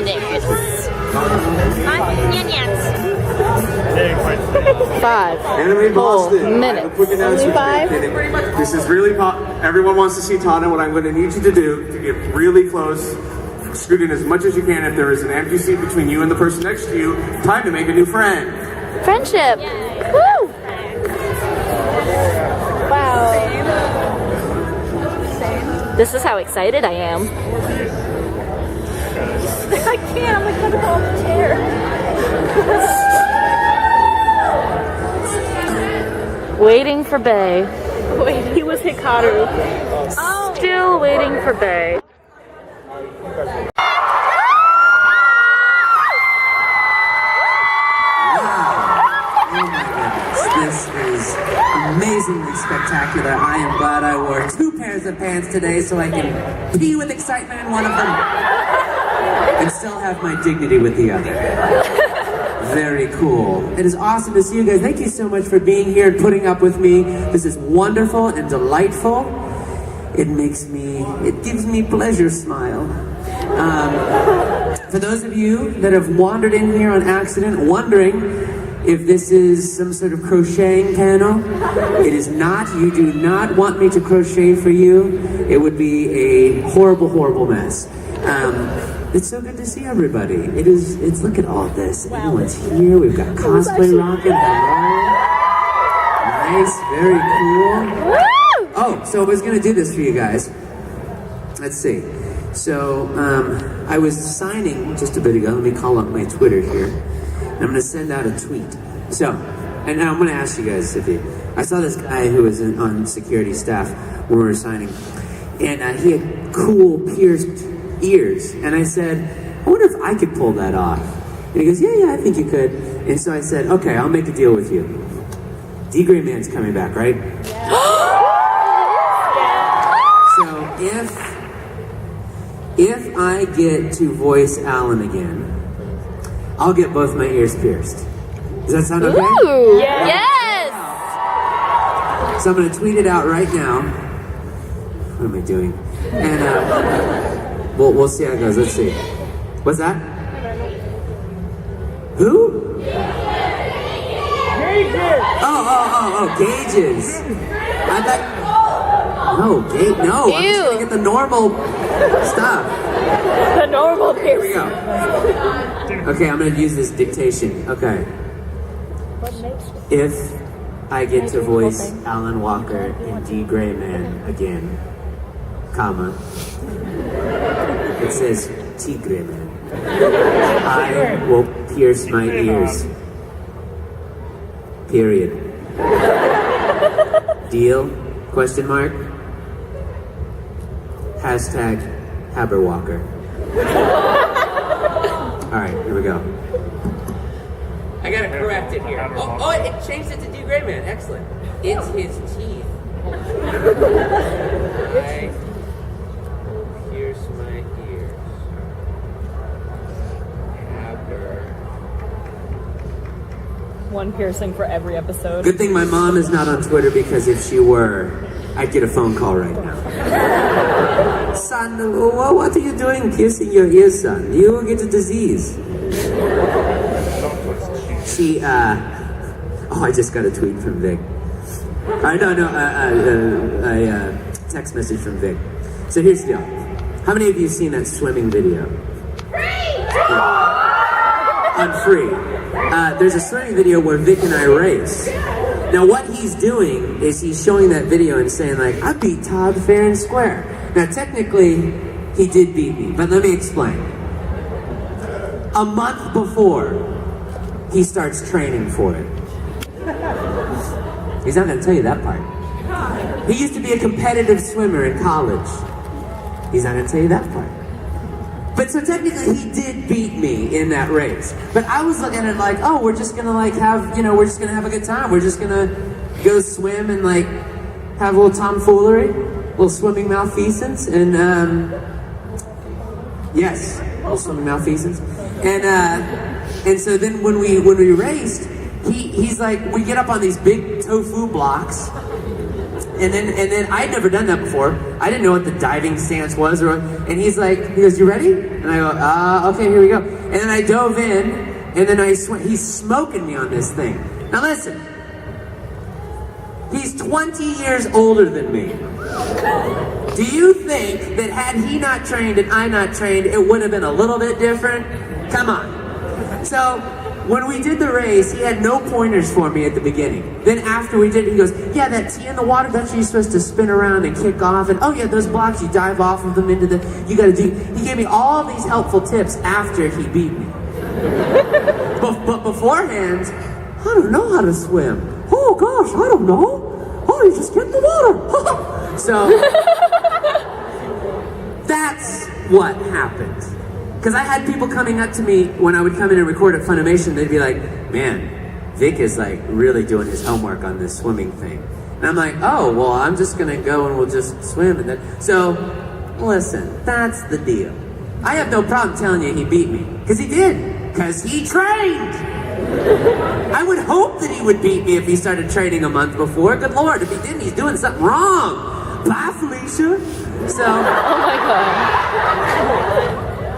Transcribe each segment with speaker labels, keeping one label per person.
Speaker 1: minutes. 5
Speaker 2: Anime Boston.
Speaker 1: minutes.
Speaker 2: Quick announcement.
Speaker 1: Only 5?
Speaker 2: This is really everyone wants to see Todd, and what I'm going to need you to do to get really close, scoot in as much as you can. If there is an empty seat between you and the person next to you, time to make a new friend.
Speaker 1: Friendship. Woo! Wow. This is how excited I am. I can't. I'm like gonna go off the chair. Waiting for Bae. Wait, he was Hikaru. Still waiting for Bae.
Speaker 3: This is amazingly spectacular. I am glad I wore 2 pairs of pants today so I can pee with excitement in one of them and still have my dignity with the other. Very cool. It is awesome to see you guys. Thank you so much for being here and putting up with me. This is wonderful and delightful. It gives me pleasure smile. For those of you that have wandered in here on accident, wondering if this is some sort of crocheting panel, it is not. You do not want me to crochet for you. It would be a horrible, horrible mess. It's so good to see everybody. It's look at all this. Everyone's here. We've got cosplay rocking. Nice, very cool. Oh, so I was gonna do this for you guys. Let's see. So, I was signing just a bit ago. Let me call up my Twitter here. I'm going to send out a tweet. So, and I'm going to ask you guys I saw this guy who was on security staff when we were signing, and he had cool pierced ears, and I said, I wonder if I could pull that off. And he goes, yeah, I think you could. And so I said, okay, I'll make a deal with you. D. Gray Man's coming back, right? Yeah. So if I get to voice Alan again, I'll get both my ears pierced. Does that sound okay?
Speaker 1: Ooh, yes!
Speaker 3: So I'm going to tweet it out right now. What am I doing? And we'll see how it goes. Let's see. What's that? Who? Gauges! Oh, gauges. I thought... No, no. I'm just going to get the normal stuff.
Speaker 1: The normal
Speaker 3: Here we go. Okay, I'm going to use this dictation. Okay. If I get to voice Alan Walker in D. Gray Man again, comma, it says T. Gray Man, I will pierce my ears. Period. Deal? Question mark? Hashtag Haberwalker. Alright, here we go. I gotta correct it here. Oh, it changed it to D. Gray Man. Excellent. It's his teeth. I pierce my ears.
Speaker 1: One piercing for every episode.
Speaker 3: Good thing my mom is not on Twitter, because if she were, I'd get a phone call right now. Son, what are you doing piercing your ears, son? You will get a disease. She, I just got a tweet from Vic. A text message from Vic. So here's the deal. How many of you have seen that swimming video? On Free. There's a swimming video where Vic and I race. Now what he's doing is he's showing that video and saying like, I beat Todd fair and square. Now technically, he did beat me, but let me explain. A month before, he starts training for it. He's not gonna tell you that part. He used to be a competitive swimmer in college. He's not gonna tell you that part. But so technically he did beat me in that race. But I was looking at it like, oh, we're just gonna like have, we're just gonna have a good time. We're just gonna go swim and like have a little tomfoolery, a little swimming malfeasance, and yes, a little swimming malfeasance. And so then when we raced, he's like, we get up on these big tofu blocks, And then I'd never done that before. I didn't know what the diving stance was, and he goes, you ready? And I go, okay, here we go. And then I dove in, and then he's smoking me on this thing. Now listen, he's 20 years older than me. Do you think that had he not trained and I not trained, it would have been a little bit different? Come on. So, when we did the race, he had no pointers for me at the beginning. Then after we did it, he goes, yeah, that T in the water, that's what you're supposed to spin around and kick off. And oh yeah, those blocks, you dive off of them into you gotta do. He gave me all these helpful tips after he beat me. But beforehand, I don't know how to swim. Oh gosh, I don't know. Oh, you just get in the water. So, that's what happened. Because I had people coming up to me when I would come in and record at Funimation, they'd be like, man, Vic is like really doing his homework on this swimming thing. And I'm like, oh, well, I'm just gonna go and we'll just swim. And then, so, listen, that's the deal. I have no problem telling you he beat me, because he did, because he trained. I would hope that he would beat me if he started training a month before. Good Lord, if he didn't, he's doing something wrong. Bye, Felicia. So,
Speaker 1: Oh my god.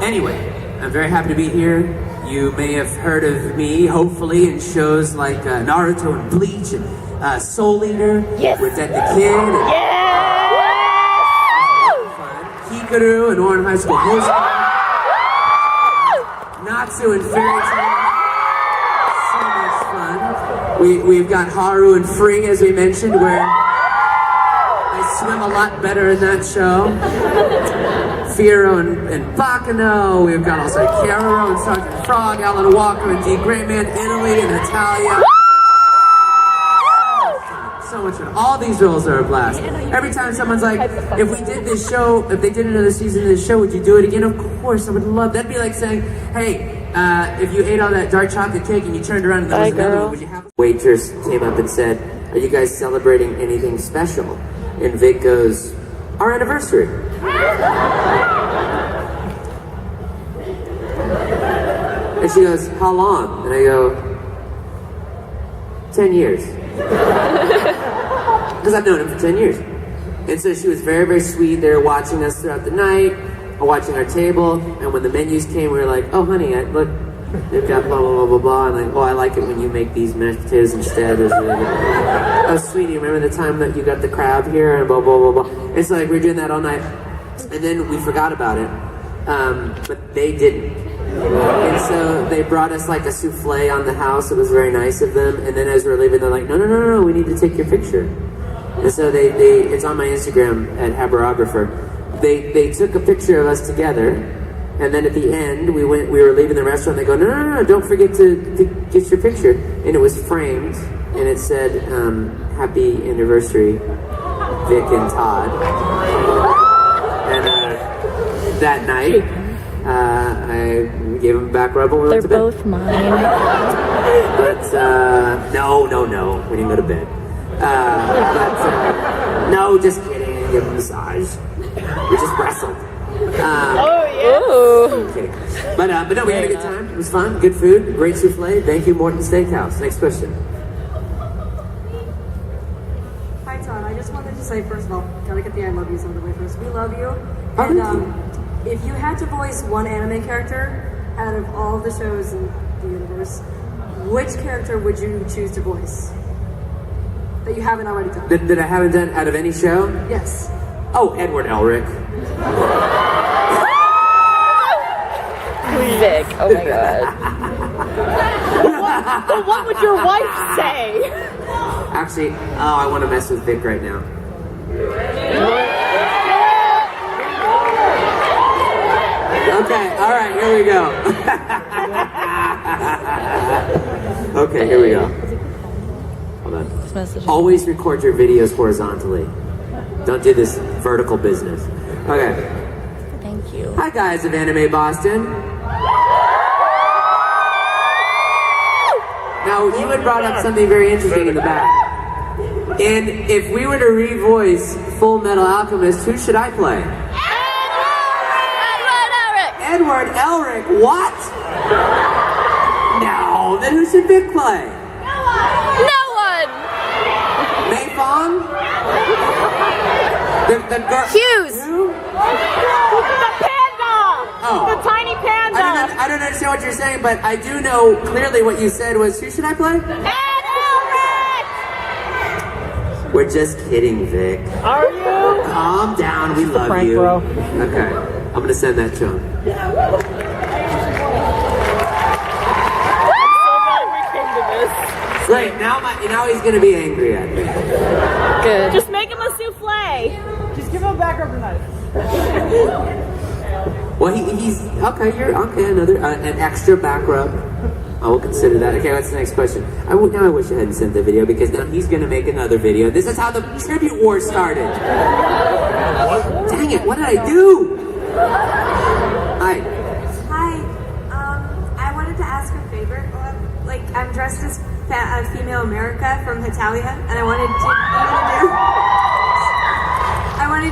Speaker 3: Anyway, I'm very happy to be here. You may have heard of me, hopefully, in shows like Naruto and Bleach and Soul Eater.
Speaker 1: Yes.
Speaker 3: With Dead the Kid. And, Hikaru and Oran High School Host. Natsu and Fairy Tail. So much fun. We've got Haru and Free, as we mentioned, where I swim a lot better in that show. Fiero and Bacano. We've got also Carrero and Sergeant Frog, Alan Walker and G. Greatman, Italy and Natalia. So much fun. All these roles are a blast. Every time someone's like, if we did this show, if they did another season of this show, would you do it again? Of course, I would love. That'd be like saying, hey, if you ate all that dark chocolate cake and you turned around and there was another one, would you have a waitress came up and said, are you guys celebrating anything special? And Vic goes, our anniversary. And she goes, how long? And I go, 10 years. Because I've known him for 10 years. And so she was very, very sweet. They were watching us throughout the night, watching our table. And when the menus came, we were like, oh, honey, look, they've got blah, blah, blah, blah, blah. And like, oh, I like it when you make these mashed potatoes instead. Really oh, sweetie, remember the time that you got the crab here? And blah, blah, blah, blah. And so like, we were doing that all night. And then we forgot about it. But they didn't. And so they brought us like a souffle on the house. It was very nice of them. And then as we were leaving, they're like, no, we need to take your picture. And so they it's on my Instagram at Haberkorn. They took a picture of us together. And then at the end, we were leaving the restaurant. They go, no, don't forget to get your picture. And it was framed. And it said, happy anniversary, Vic and Todd. And that night, I gave him a back rub when we went to bed.
Speaker 1: They're both mine.
Speaker 3: But, no, we didn't go to bed. No, just kidding, give him a massage. We just wrestled. I'm kidding. But no, we had a good time. It was fun, good food, great souffle. Thank you, Morton Steakhouse. Next question.
Speaker 4: Hi, Todd. I just wanted to say, first of all, gotta get the I love yous out of the way first. We love you.
Speaker 3: Oh,
Speaker 4: And if you had to voice one anime character out of all the shows in the universe, which character would you choose to voice that you haven't already done?
Speaker 3: That I haven't done out of any show?
Speaker 4: Yes.
Speaker 3: Oh, Edward Elric.
Speaker 1: Vic. Oh my god. But what would your wife say?
Speaker 3: Actually, I want to mess with Vic right now. Okay, all right, here we go. Okay, here we go. Hold on. Always record your videos horizontally. Don't do this vertical business. Okay.
Speaker 1: Thank you.
Speaker 3: Hi guys of Anime Boston. Now, you had brought up something very interesting in the back. And if we were to revoice Full Metal Alchemist, who should I play? Edward Elric, what? No, then who should Vic play?
Speaker 1: No one!
Speaker 3: Mei Fong? The girl.
Speaker 1: Hughes.
Speaker 3: Who?
Speaker 1: The panda.
Speaker 3: Oh.
Speaker 1: The tiny panda.
Speaker 3: I don't understand what you're saying, but I do know clearly what you said was, who should I play?
Speaker 1: And Elric.
Speaker 3: We're just kidding, Vic.
Speaker 1: Are you?
Speaker 3: Calm down, we love
Speaker 1: prank,
Speaker 3: you.
Speaker 1: bro.
Speaker 3: Okay, I'm gonna send that to him. Great, now he's gonna be angry at me.
Speaker 1: Good. Just make him a souffle.
Speaker 5: Just give him a back rubber knife.
Speaker 3: Well, he's okay. You're okay. Another an extra back rub. I will consider that. Okay, what's the next question? Now I wish I hadn't sent the video because now he's gonna make another video. This is how the tribute war started. Dang it! What did I do?
Speaker 4: Hi. I wanted to ask a favor. Like, I'm dressed as female America from Italia, and I wanted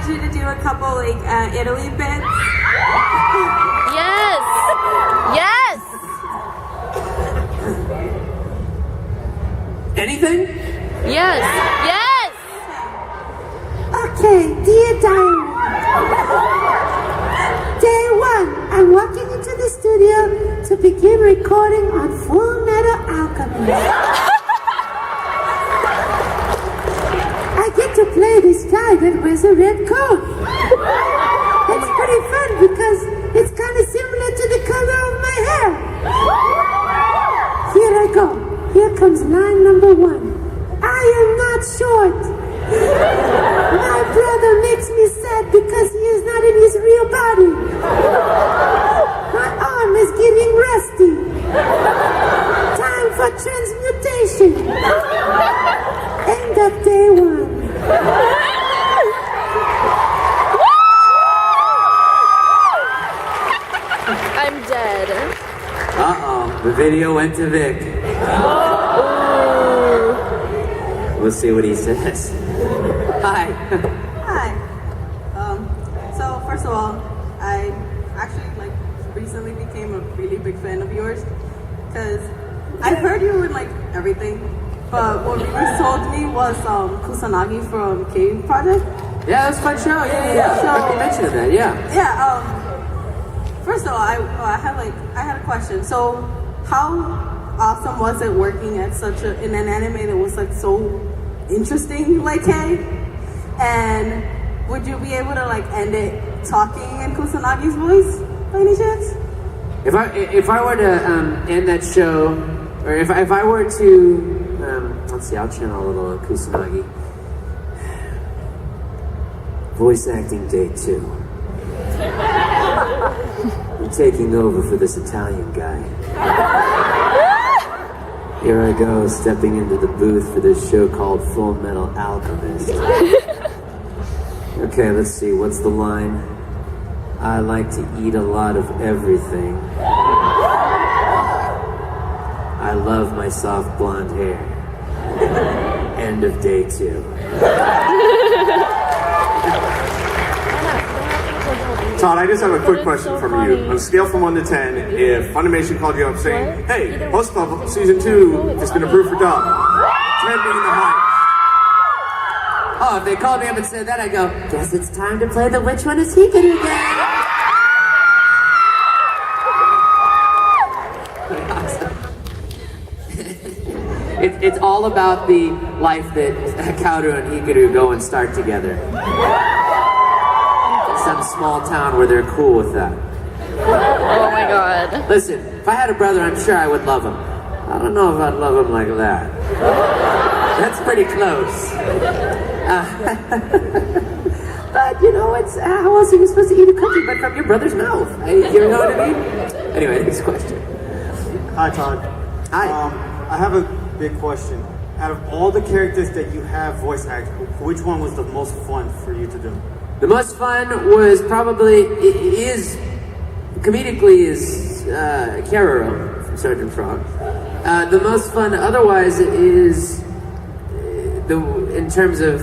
Speaker 4: you to do a couple like Italy bits.
Speaker 1: Yes. Yes.
Speaker 3: Anything?
Speaker 1: Yes. Yes.
Speaker 6: Okay, dear diary. Day 1, I'm walking into the studio to begin recording on Full Metal Alchemist. I get to play this guy that wears a red coat. It's pretty fun because it's kind of similar to the color of my hair. Here I go. Here comes line number 1. I am not short. My brother makes me sad because he is not in his real body. My arm is getting rusty. Time for transmutation. End of day 1.
Speaker 1: I'm dead.
Speaker 3: Uh-oh, the video went to Vic. We'll see what he says. Hi.
Speaker 5: Hi. So first of all, I actually recently became a really big fan of yours because I heard you in everything, but what really sold me was Kusanagi from Cave Project.
Speaker 3: Yeah, that was a fun show. Yeah.
Speaker 5: So,
Speaker 3: I mentioned that. Yeah.
Speaker 5: Yeah. First of all, I had a question. So, how awesome was it working at in an anime that was so interesting like K? And would you be able to end it talking in Kusanagi's voice by any chance?
Speaker 3: If I were to end that show, or if I were to let's see, I'll channel a little Kusanagi. Voice acting day 2. I'm taking over for this Italian guy. Here I go, stepping into the booth for this show called Full Metal Alchemist. Okay, let's see, what's the line? I like to eat a lot of everything. I love my soft blonde hair. End of day 2.
Speaker 2: Todd, I just have a quick question from you. On a scale from 1 to 10, if Funimation called you up saying, hey, Host Club Season 2 has been approved for dub, 10 being the highest.
Speaker 3: Oh, if they called me up and said that, I'd go, guess it's time to play the Which One Is He Gonna Get? It's all about the life that Kaoru and Hikaru go and start together. Some small town where they're cool with that.
Speaker 1: Oh my god.
Speaker 3: Listen, if I had a brother, I'm sure I would love him. I don't know if I'd love him like that. That's pretty close. But it's how else are you supposed to eat a cookie but from your brother's mouth? You know what I mean? Anyway, next question.
Speaker 7: Hi, Todd.
Speaker 3: Hi.
Speaker 7: I have a big question. Out of all the characters that you have voice acted, which one was the most fun for you to do?
Speaker 3: The most fun was comedically is Keroro from Sergeant Frog. The most fun otherwise is in terms of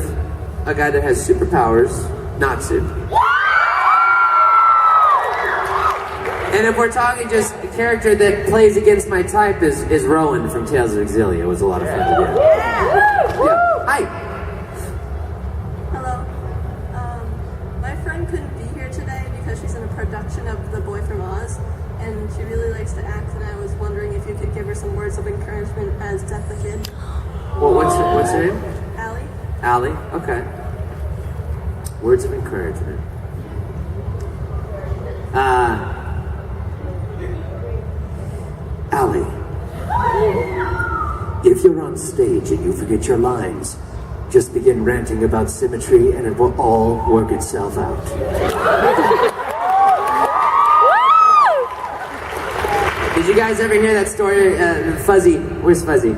Speaker 3: a guy that has superpowers, Natsu. And if we're talking just a character that plays against my type is Rowan from Tales of Exilia. It was a lot of fun to do. Yeah. Hi.
Speaker 5: Hello.
Speaker 3: Well, what's her name?
Speaker 4: Allie.
Speaker 3: Allie. Okay. Words of encouragement. Allie. If you're on stage and you forget your lines, just begin ranting about symmetry and it will all work itself out. Did you guys ever hear that story? Fuzzy, where's Fuzzy?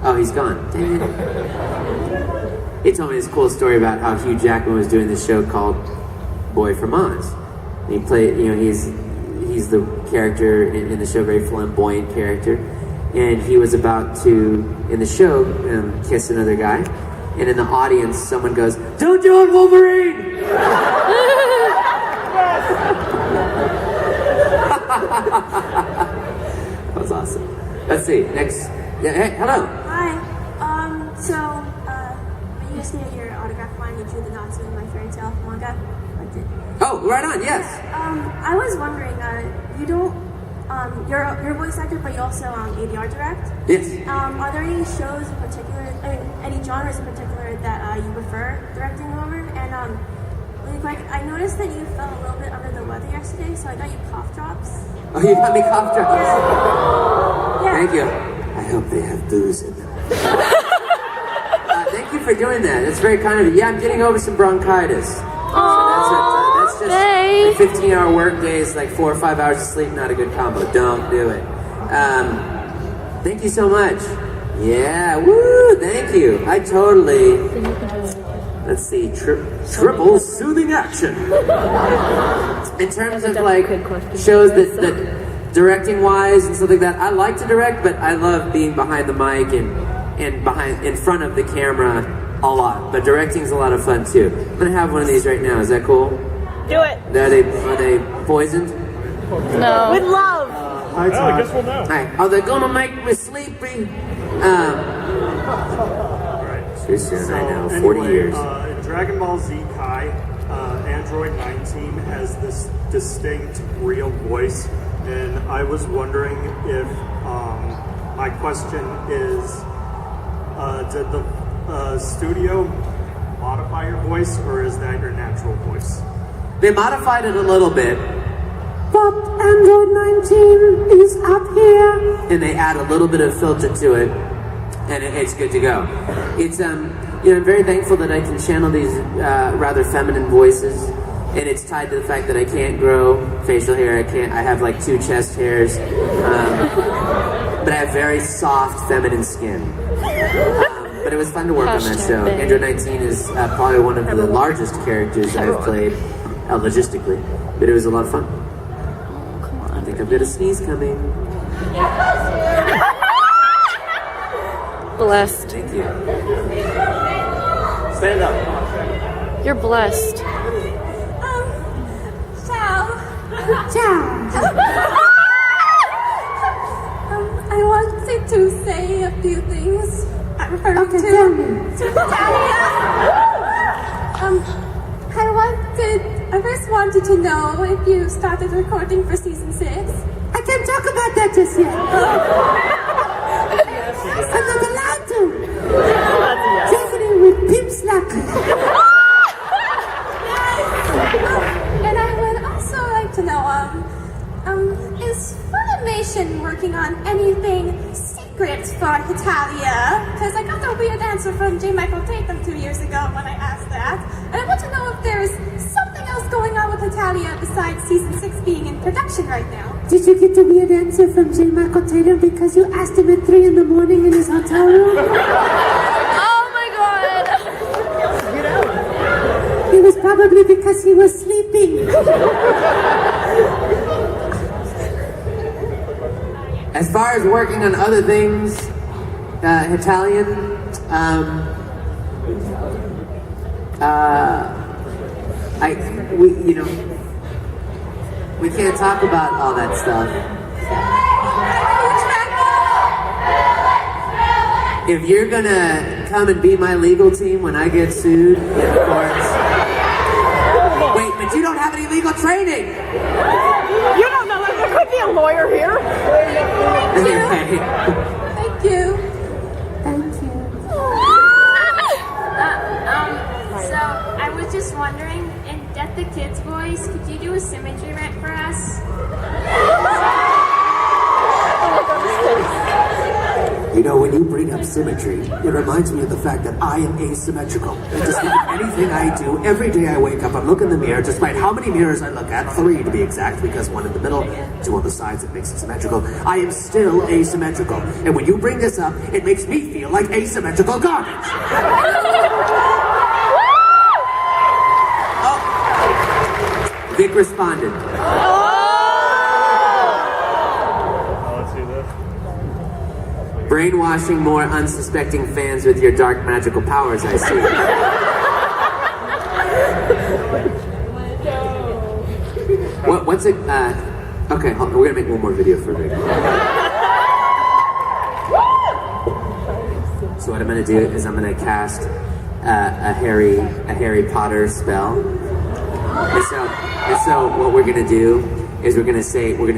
Speaker 3: Oh, he's gone. Dang it. He told me this cool story about how Hugh Jackman was doing this show called Boy from Oz. And he played, he's the character in the show, very flamboyant character. And he was about to, in the show, kiss another guy. And in the audience, someone goes, "Don't do it, Wolverine!" That was awesome. Let's see, next. Yeah, hey, hello.
Speaker 8: Hi. When you guys needed your autograph line, you drew the Nazi in my fairy tale manga.
Speaker 3: Oh, right on, yes.
Speaker 8: I was wondering, you don't, you're a voice actor, but you also ADR direct.
Speaker 3: Yes.
Speaker 8: Are there any shows in particular, any genres in particular that you prefer directing over? And really quick, I noticed that you felt a little bit under the weather yesterday, so I got you cough drops.
Speaker 3: Oh, you got me cough drops.
Speaker 8: Yeah.
Speaker 3: Thank you. I hope they have booze in them. Thank you for doing that. That's very kind of you. Yeah, I'm getting over some bronchitis. So that's just a 15-hour work day is like 4 or 5 hours of sleep, not a good combo. Don't do it. Thank you so much. Yeah, woo, thank you. I totally, let's see, triple soothing action. In terms of like shows that directing wise and stuff like that, I like to direct, but I love being behind the mic and in front of the camera a lot. But directing's a lot of fun too. I'm gonna have one of these right now. Is that cool?
Speaker 1: Do it.
Speaker 3: Are they poisoned?
Speaker 1: No. With love.
Speaker 7: Hi, Todd. I guess we'll know.
Speaker 3: Hi. Are they gonna make me sleepy? Too soon, I know. 40 years.
Speaker 7: In Dragon Ball Z Kai, Android 19 has this distinct real voice, and I was wondering if my question is, did the studio modify your voice, or is that your natural voice?
Speaker 3: They modified it a little bit,
Speaker 6: But Android 19 is up here.
Speaker 3: and they add a little bit of filter to it, and it's good to go. It's I'm very thankful that I can channel these rather feminine voices, and it's tied to the fact that I can't grow facial hair. I have like 2 chest hairs, but I have very soft feminine skin. But it was fun to work on that show. Android 19 is probably one of the largest characters I've played logistically, but it was a lot of fun. I think I've got a sneeze coming.
Speaker 1: Blessed.
Speaker 3: Thank you.
Speaker 7: Stand up.
Speaker 1: You're blessed.
Speaker 8: Ciao.
Speaker 6: Ciao.
Speaker 8: I wanted to say a few things. I'm referring
Speaker 6: Okay, tell me.
Speaker 8: to Natalia. I first wanted to know if you started recording for season 6.
Speaker 6: I can't talk about that just yet. I'm not allowed to. Taking it with pimp slacker.
Speaker 8: And I would also like to know, is Funimation working on anything secret for Hitalia? Because I got a weird answer from J. Michael Tatum 2 years ago when I asked that. And I want to know if there's something else going on with Hitalia besides season 6 being in production right now.
Speaker 6: Did you get the weird answer from J. Michael Tatum because you asked him at 3 in the morning in his hotel room?
Speaker 1: Oh my god.
Speaker 6: It was probably because he was sleeping.
Speaker 3: As far as working on other things, Italian, we can't talk about all that stuff. If you're gonna come and be my legal team when I get sued in the courts, wait, but you don't have any legal training.
Speaker 1: You don't know that there could be a lawyer here.
Speaker 3: Anyway.
Speaker 8: Thank you.
Speaker 6: Thank you.
Speaker 8: get the kid's voice, could you do a symmetry rant for us?
Speaker 3: You know, when you bring up symmetry, it reminds me of the fact that I am asymmetrical. And despite anything I do, every day I wake up, I look in the mirror, despite how many mirrors I look at, 3 to be exact, because 1 in the middle, 2 on the sides, it makes it symmetrical, I am still asymmetrical. And when you bring this up, it makes me feel like asymmetrical garbage. Oh. Vic responded. Brainwashing more unsuspecting fans with your dark magical powers, I see. What's it? Okay, hold on, we're gonna make one more video for Rick. So what I'm gonna do is I'm gonna cast a Harry Potter spell. And so what we're gonna do is we're gonna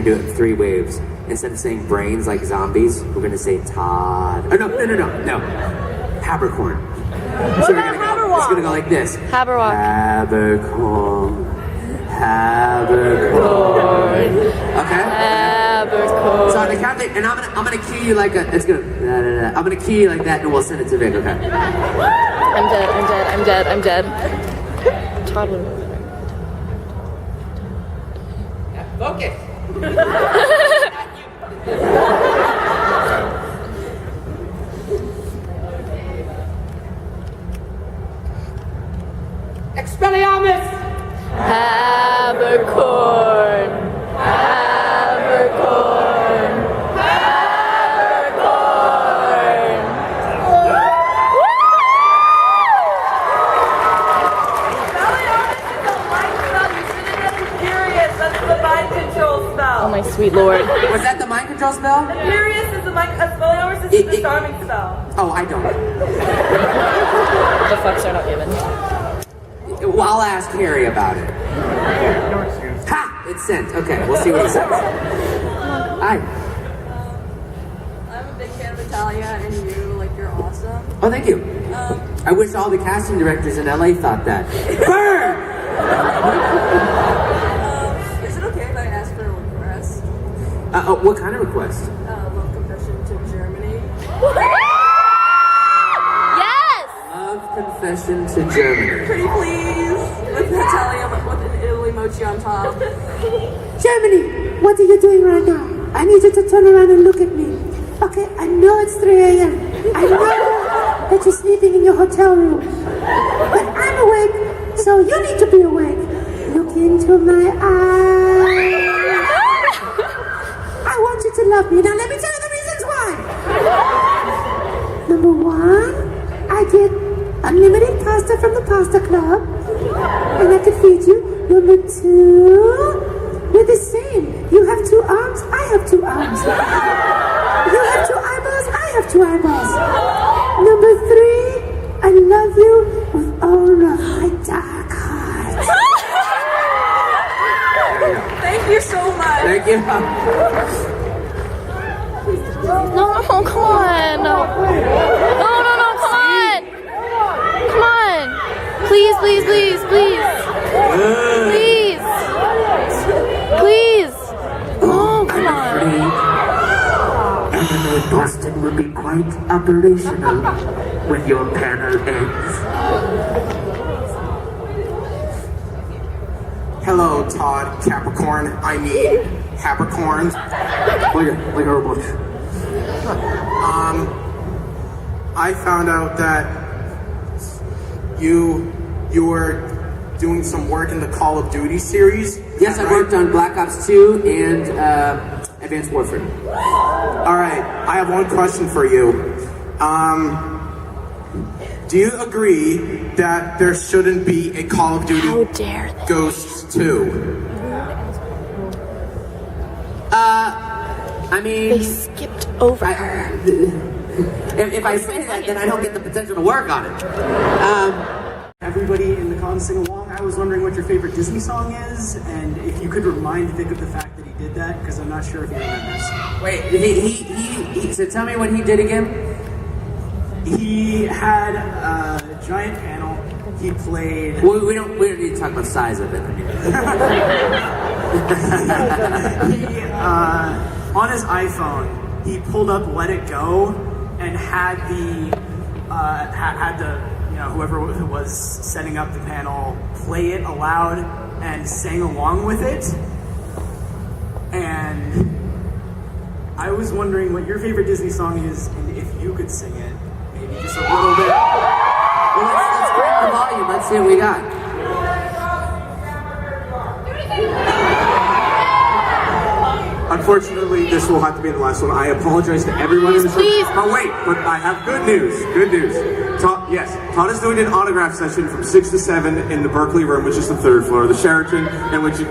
Speaker 3: do it in 3 waves. Instead of saying brains like zombies, we're gonna say Todd. Oh, no. Haberkorn. So it's gonna go like this.
Speaker 1: Haberwalk.
Speaker 3: Haberkorn. Okay?
Speaker 1: Haberkorn.
Speaker 3: So on the count, and I'm gonna cue you like a, it's gonna, I'm gonna cue you like that and we'll send it to Vic, okay?
Speaker 1: I'm dead. Todd would move.
Speaker 3: Focus. Expelliarmus!
Speaker 1: Haberkorn. Oh my sweet lord.
Speaker 3: Was that the mind control spell?
Speaker 9: Furious is the Expelliarmus is the starving spell.
Speaker 3: Oh, I don't.
Speaker 1: The fucks are not given.
Speaker 3: Well, I'll ask Harry about it. Ha! It's sent. Okay, we'll see what he says. Hi.
Speaker 4: I'm a big fan of Natalia and you, like, you're awesome.
Speaker 3: Oh, thank you. I wish all the casting directors in LA thought that. Burn!
Speaker 4: Is it okay if I ask for a request?
Speaker 3: What kind of request?
Speaker 4: Love confession to Germany.
Speaker 1: Yes!
Speaker 3: Love confession to Germany.
Speaker 4: Pretty please, with Natalia with an little emoji on top.
Speaker 6: Germany, what are you doing right now? I need you to turn around and look at me. Okay, I know it's 3 a.m. I know that you're sleeping in your hotel room. But I'm awake, so you need to be awake. Look into my eyes. I want you to love me. Now let me tell you the reasons why. Number 1, I get unlimited pasta from the pasta club, and I can feed you. Number 2, we're the same. You have 2 arms, I have 2 arms. You have 2 eyeballs, I have 2 eyeballs. Number 3, I love you with all of my dark heart.
Speaker 4: Thank you so much.
Speaker 3: Thank you.
Speaker 1: No, come on. No, come on. Come on. Please. Oh, come on.
Speaker 3: MMA Boston will be quite operational when your panel ends.
Speaker 10: Hello, Todd Capricorn. I mean, Haberkorn.
Speaker 3: Like a robot.
Speaker 10: I found out that you were doing some work in the Call of Duty series.
Speaker 3: Yes, I worked on Black Ops 2 and Advanced Warfare.
Speaker 10: All right, I have one question for you. Do you agree that there shouldn't be a Call of Duty
Speaker 1: How dare they?
Speaker 10: Ghosts 2?
Speaker 3: I mean...
Speaker 1: They skipped over her.
Speaker 3: If I say that, then I don't get the potential to work on it.
Speaker 11: Everybody in the con sing along. I was wondering what your favorite Disney song is, and if you could remind Vic of the fact that he did that, because I'm not sure if he remembers.
Speaker 3: Wait, so tell me what he did again?
Speaker 11: He had a giant panel he played.
Speaker 3: Well, we don't need to talk about the size of it. I mean.
Speaker 11: He, on his iPhone, he pulled up "Let It Go" and had the whoever was setting up the panel play it aloud and sang along with it. And I was wondering what your favorite Disney song is, and if you could sing it, maybe just a little bit.
Speaker 3: Well, let's crank the volume. Let's see what we got.
Speaker 2: Unfortunately, this will have to be the last one. I apologize to everyone in this room. Oh wait, but I have good news. Good news. Todd is doing an autograph session from 6 to 7 in the Berkeley room, which is the 3rd floor of the Sheraton, in which you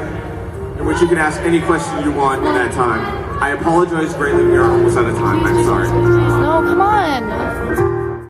Speaker 2: can ask any question you want in that time. I apologize greatly. We are almost out of time. I'm sorry.
Speaker 1: No, come on.